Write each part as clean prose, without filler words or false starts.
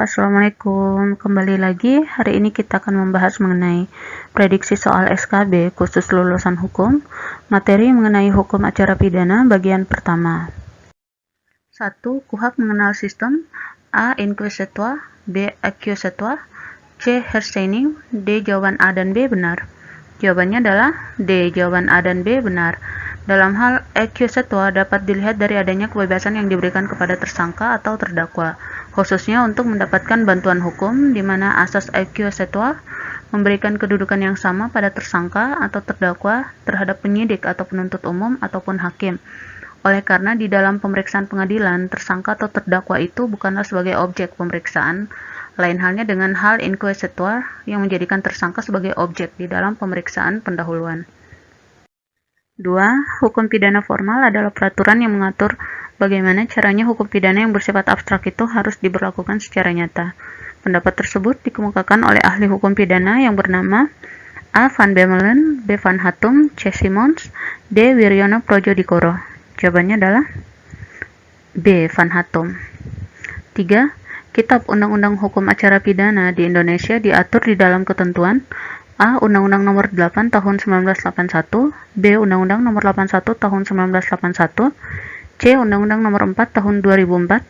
Assalamualaikum. Kembali lagi, hari ini kita akan membahas mengenai prediksi soal SKB khusus lulusan hukum, materi mengenai hukum acara pidana bagian pertama. 1. KUHP mengenal sistem A. Inquisitoire, B. Accusatoire, C. Hersteining, D. Jawaban A dan B benar. Jawabannya adalah D. Jawaban A dan B benar. Dalam hal accusatoire dapat dilihat dari adanya kebebasan yang diberikan kepada tersangka atau terdakwa, khususnya untuk mendapatkan bantuan hukum, di mana asas accusatoire memberikan kedudukan yang sama pada tersangka atau terdakwa terhadap penyidik atau penuntut umum ataupun hakim. Oleh karena di dalam pemeriksaan pengadilan, tersangka atau terdakwa itu bukanlah sebagai objek pemeriksaan, lain halnya dengan hal inquisitoire yang menjadikan tersangka sebagai objek di dalam pemeriksaan pendahuluan. 2. Hukum pidana formal adalah peraturan yang mengatur bagaimana caranya hukum pidana yang bersifat abstrak itu harus diberlakukan secara nyata. Pendapat tersebut dikemukakan oleh ahli hukum pidana yang bernama A. Van Bemmelen, B. Van Hattum, C. Simons, D. Wiryono Projodikoro. Jawabannya adalah B. Van Hattum. 3. Kitab Undang-Undang Hukum Acara Pidana di Indonesia diatur di dalam ketentuan A. Undang-Undang Nomor 8 Tahun 1981, B. Undang-Undang Nomor 81 Tahun 1981, C. Undang-Undang Nomor 4 Tahun 2004,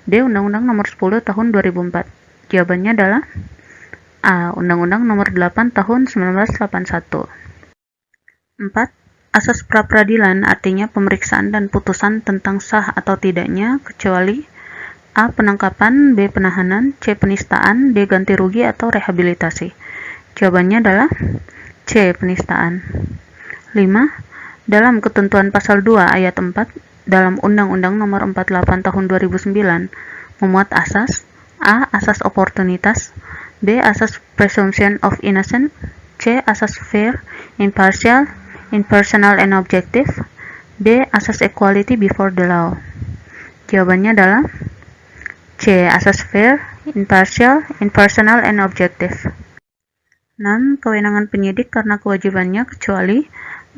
D. Undang-Undang Nomor 10 Tahun 2004. Jawabannya adalah A. Undang-Undang Nomor 8 Tahun 1981. 4. Asas pra-peradilan artinya pemeriksaan dan putusan tentang sah atau tidaknya kecuali A. Penangkapan, B. Penahanan, C. Penistaan, D. Ganti rugi atau rehabilitasi. Jawabannya adalah C. Penistaan. 5. Dalam ketentuan pasal 2 ayat 4 dalam Undang-Undang Nomor 48 Tahun 2009 memuat asas A. Asas oportunitas, B. Asas presumption of innocence, C. Asas fair, impartial, impersonal and objective, D. Asas equality before the law. Jawabannya adalah C. Asas fair, impartial, impersonal and objective. 6. Kewenangan penyidik karena kewajibannya kecuali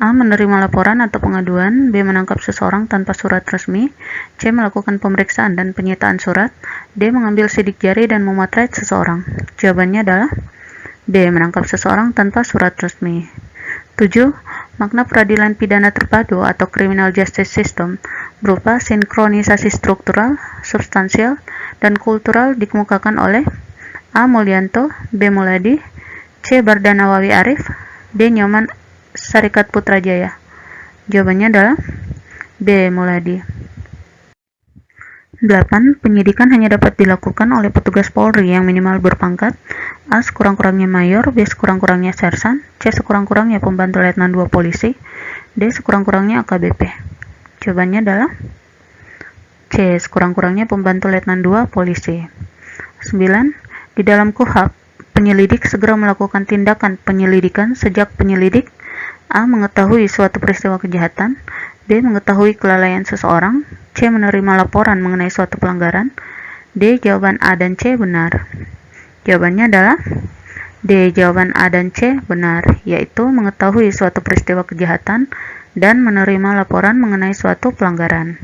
A. Menerima laporan atau pengaduan, B. Menangkap seseorang tanpa surat resmi, C. Melakukan pemeriksaan dan penyitaan surat, D. Mengambil sidik jari dan mematrai seseorang. Jawabannya adalah D. Menangkap seseorang tanpa surat resmi. 7. Makna peradilan pidana terpadu atau criminal justice system berupa sinkronisasi struktural, substansial, dan kultural dikemukakan oleh A. Mulyanto, B. Muladi, C. Bardanawawi Arif, D. Nyoman Sarikat Putrajaya. Jawabannya adalah B. Muladi. 8. Penyidikan hanya dapat dilakukan oleh petugas Polri yang minimal berpangkat A. Sekurang-kurangnya mayor, B. Sekurang-kurangnya sersan, C. Sekurang-kurangnya pembantu letnan 2 polisi, D. Sekurang-kurangnya AKBP. Jawabannya adalah C. Sekurang-kurangnya pembantu letnan 2 polisi. 9. Di dalam KUHP, penyelidik segera melakukan tindakan penyelidikan sejak penyelidik A. Mengetahui suatu peristiwa kejahatan, B. Mengetahui kelalaian seseorang, C. Menerima laporan mengenai suatu pelanggaran, D. Jawaban A dan C benar. Jawabannya adalah D. Jawaban A dan C benar, yaitu mengetahui suatu peristiwa kejahatan dan menerima laporan mengenai suatu pelanggaran.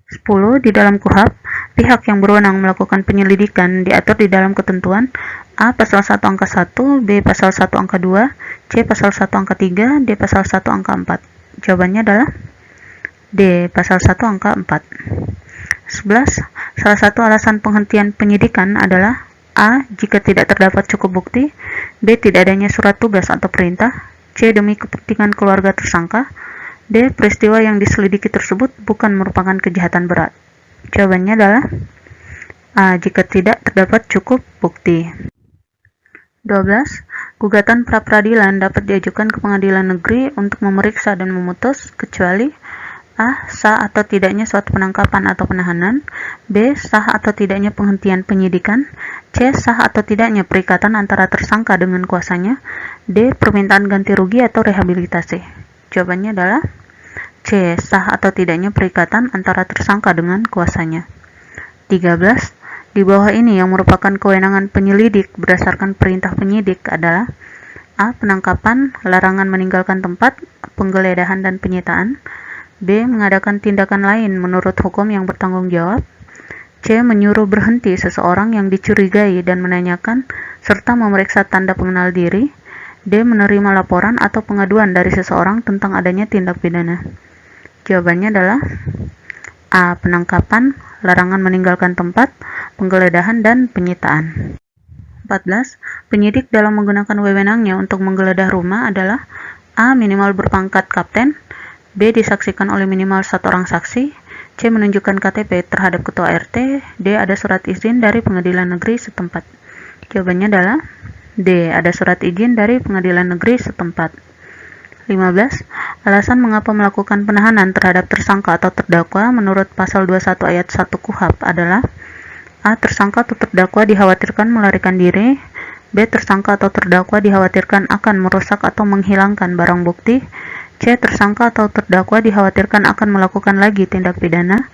10. Di dalam KUHP, pihak yang berwenang melakukan penyelidikan diatur di dalam ketentuan A. Pasal 1 angka 1, B. Pasal 1 angka 2, C. Pasal 1 angka 3, D. Pasal 1 angka 4. Jawabannya adalah D. Pasal 1 angka 4. 11. Salah satu alasan penghentian penyidikan adalah A. Jika tidak terdapat cukup bukti, B. Tidak adanya surat tugas atau perintah, C. Demi kepentingan keluarga tersangka, D. Peristiwa yang diselidiki tersebut bukan merupakan kejahatan berat. Jawabannya adalah A. Jika tidak terdapat cukup bukti. 12. Gugatan pra-peradilan dapat diajukan ke pengadilan negeri untuk memeriksa dan memutus kecuali A. Sah atau tidaknya suatu penangkapan atau penahanan, B. Sah atau tidaknya penghentian penyidikan, C. Sah atau tidaknya perikatan antara tersangka dengan kuasanya, D. Permintaan ganti rugi atau rehabilitasi. Jawabannya adalah C. Sah atau tidaknya perikatan antara tersangka dengan kuasanya. 13. Di bawah ini yang merupakan kewenangan penyelidik berdasarkan perintah penyidik adalah A. Penangkapan, larangan meninggalkan tempat, penggeledahan dan penyitaan, B. Mengadakan tindakan lain menurut hukum yang bertanggung jawab, C. Menyuruh berhenti seseorang yang dicurigai dan menanyakan serta memeriksa tanda pengenal diri. D. Menerima laporan atau pengaduan dari seseorang tentang adanya tindak pidana. Jawabannya adalah A. Penangkapan, larangan meninggalkan tempat, penggeledahan, dan penyitaan. 14. Penyidik dalam menggunakan wewenangnya untuk menggeledah rumah adalah A. Minimal berpangkat kapten, B. Disaksikan oleh minimal 1 orang saksi, C. Menunjukkan KTP terhadap ketua RT, D. Ada surat izin dari pengadilan negeri setempat. Jawabannya adalah D. Ada surat izin dari pengadilan negeri setempat. 15. Alasan mengapa melakukan penahanan terhadap tersangka atau terdakwa menurut pasal 21 ayat 1 KUHP adalah A. Tersangka atau terdakwa dikhawatirkan melarikan diri, B. Tersangka atau terdakwa dikhawatirkan akan merusak atau menghilangkan barang bukti, C. Tersangka atau terdakwa dikhawatirkan akan melakukan lagi tindak pidana,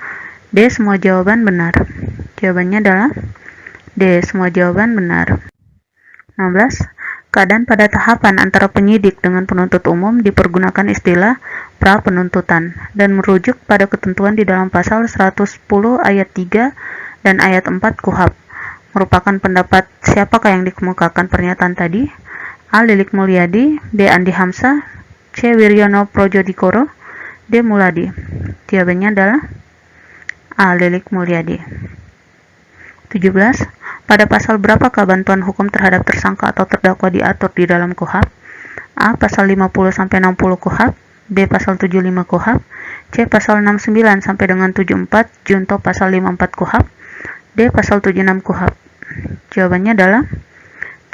D. Semua jawaban benar. Jawabannya adalah D. Semua jawaban benar. 16. Keadaan pada tahapan antara penyidik dengan penuntut umum dipergunakan istilah pra-penuntutan dan merujuk pada ketentuan di dalam pasal 110 ayat 3 dan ayat 4 KUHP. Merupakan pendapat siapakah yang dikemukakan pernyataan tadi? A. Lilik Mulyadi, B. Andi Hamzah, C. Wiryono Projodikoro, D. Muladi. Jawabannya adalah A. Lilik Mulyadi. 17. Pada pasal berapakah bantuan hukum terhadap tersangka atau terdakwa diatur di dalam KUHP? A. Pasal 50-60 KUHP, B. Pasal 75 KUHP, C. Pasal 69 sampai dengan 74 junto pasal 54 KUHP, D. Pasal 76 KUHP. Jawabannya adalah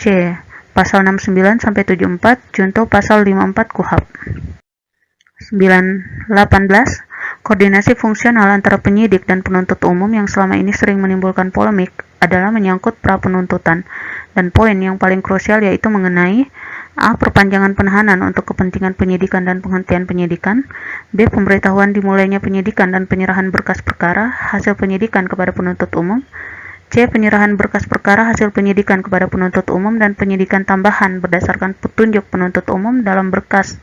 C. Pasal 69 sampai 74 junto pasal 54 KUHP. 18. Koordinasi fungsional antara penyidik dan penuntut umum yang selama ini sering menimbulkan polemik adalah menyangkut pra-penuntutan, dan poin yang paling krusial yaitu mengenai A. Perpanjangan penahanan untuk kepentingan penyidikan dan penghentian penyidikan, B. Pemberitahuan dimulainya penyidikan dan penyerahan berkas perkara hasil penyidikan kepada penuntut umum, C. Penyerahan berkas perkara hasil penyidikan kepada penuntut umum dan penyidikan tambahan berdasarkan petunjuk penuntut umum dalam berkas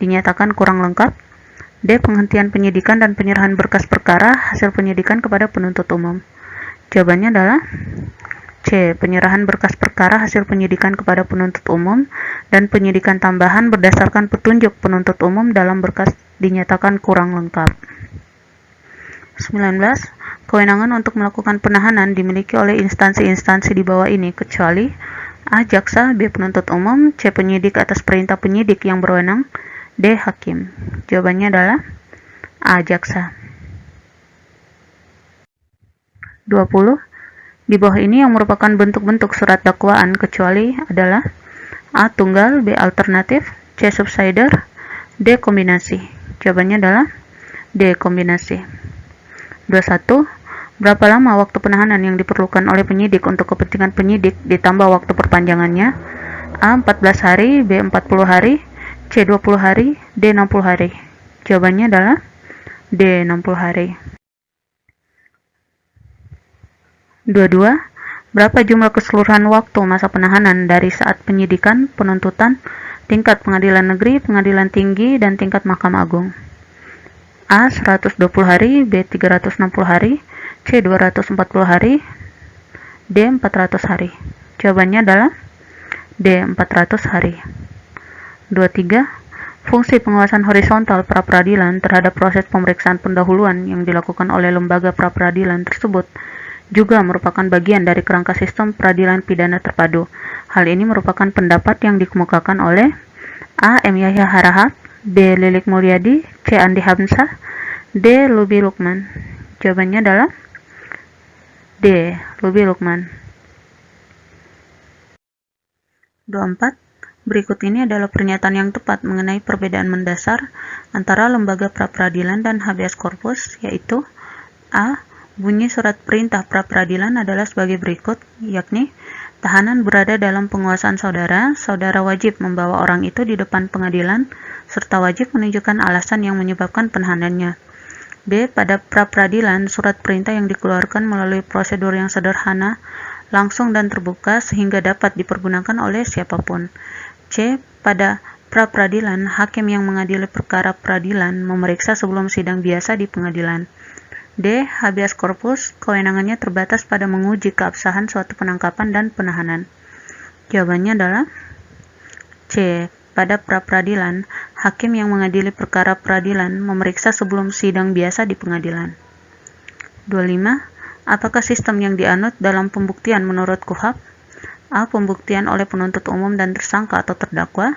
dinyatakan kurang lengkap, D. Penghentian penyidikan dan penyerahan berkas perkara hasil penyidikan kepada penuntut umum. Jawabannya adalah C. Penyerahan berkas perkara hasil penyidikan kepada penuntut umum dan penyidikan tambahan berdasarkan petunjuk penuntut umum dalam berkas dinyatakan kurang lengkap. 19. Kewenangan untuk melakukan penahanan dimiliki oleh instansi-instansi di bawah ini kecuali A. Jaksa, B. Penuntut umum, C. Penyidik atas perintah penyidik yang berwenang, D. Hakim. Jawabannya adalah A. Jaksa. 20. Di bawah ini yang merupakan bentuk-bentuk surat dakwaan kecuali adalah A. Tunggal, B. Alternatif, C. Subsidiar, D. Kombinasi. Jawabannya adalah D. Kombinasi. 21. Berapa lama waktu penahanan yang diperlukan oleh penyidik untuk kepentingan penyidik ditambah waktu perpanjangannya? A. 14 hari, B. 40 hari, C. 20 hari, D. 60 hari. Jawabannya adalah D. 60 hari. 22. Berapa jumlah keseluruhan waktu masa penahanan dari saat penyidikan, penuntutan, tingkat pengadilan negeri, pengadilan tinggi, dan tingkat Mahkamah Agung? A. 120 hari, B. 360 hari, C. 240 hari, D. 400 hari. Jawabannya adalah D. 400 hari. 23. Fungsi pengawasan horizontal pra-peradilan terhadap proses pemeriksaan pendahuluan yang dilakukan oleh lembaga pra-peradilan tersebut juga merupakan bagian dari kerangka sistem peradilan pidana terpadu. Hal ini merupakan pendapat yang dikemukakan oleh A. M. Yahya Harahap, B. Lilik Mulyadi, C. Andi Hamzah, D. Lubi Lukman. Jawabannya adalah D. Lubi Lukman. 24. Berikut ini adalah pernyataan yang tepat mengenai perbedaan mendasar antara lembaga pra-peradilan dan habeas corpus, yaitu A. Bunyi surat perintah pra-peradilan adalah sebagai berikut, yakni tahanan berada dalam penguasaan saudara, saudara wajib membawa orang itu di depan pengadilan, serta wajib menunjukkan alasan yang menyebabkan penahanannya. B. Pada pra-peradilan, surat perintah yang dikeluarkan melalui prosedur yang sederhana, langsung dan terbuka sehingga dapat dipergunakan oleh siapapun. C. Pada pra-peradilan, hakim yang mengadili perkara peradilan memeriksa sebelum sidang biasa di pengadilan. D. Habeas corpus, kewenangannya terbatas pada menguji keabsahan suatu penangkapan dan penahanan. Jawabannya adalah C. Pada pra-peradilan, hakim yang mengadili perkara peradilan memeriksa sebelum sidang biasa di pengadilan. 25. Apakah sistem yang dianut dalam pembuktian menurut KUHP? A. Pembuktian oleh penuntut umum dan tersangka atau terdakwa.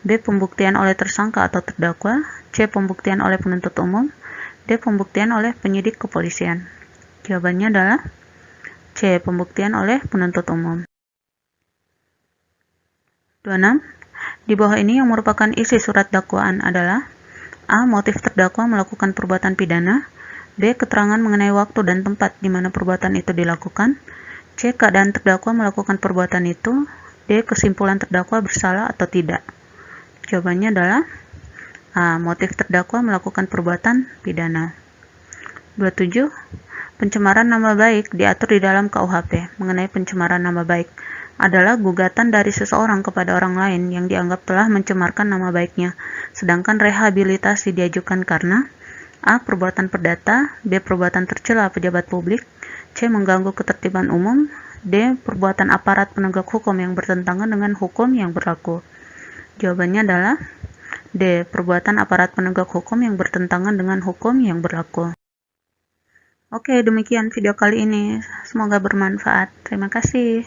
B. Pembuktian oleh tersangka atau terdakwa. C. Pembuktian oleh penuntut umum. D. Pembuktian oleh penyidik kepolisian. Jawabannya adalah C. Pembuktian oleh penuntut umum. 26. Di bawah ini yang merupakan isi surat dakwaan adalah A. Motif terdakwa melakukan perbuatan pidana. B. Keterangan mengenai waktu dan tempat di mana perbuatan itu dilakukan. C. Keadaan terdakwa melakukan perbuatan itu. D. Kesimpulan terdakwa bersalah atau tidak. Jawabannya adalah A. Motif terdakwa melakukan perbuatan pidana. 27. Pencemaran nama baik diatur di dalam KUHP. Mengenai pencemaran nama baik adalah gugatan dari seseorang kepada orang lain yang dianggap telah mencemarkan nama baiknya, sedangkan rehabilitasi diajukan karena A. Perbuatan perdata. B. Perbuatan tercela pejabat publik. C. Mengganggu ketertiban umum. D. Perbuatan aparat penegak hukum yang bertentangan dengan hukum yang berlaku. Jawabannya adalah D. Perbuatan aparat penegak hukum yang bertentangan dengan hukum yang berlaku. Oke, demikian video kali ini. Semoga bermanfaat. Terima kasih.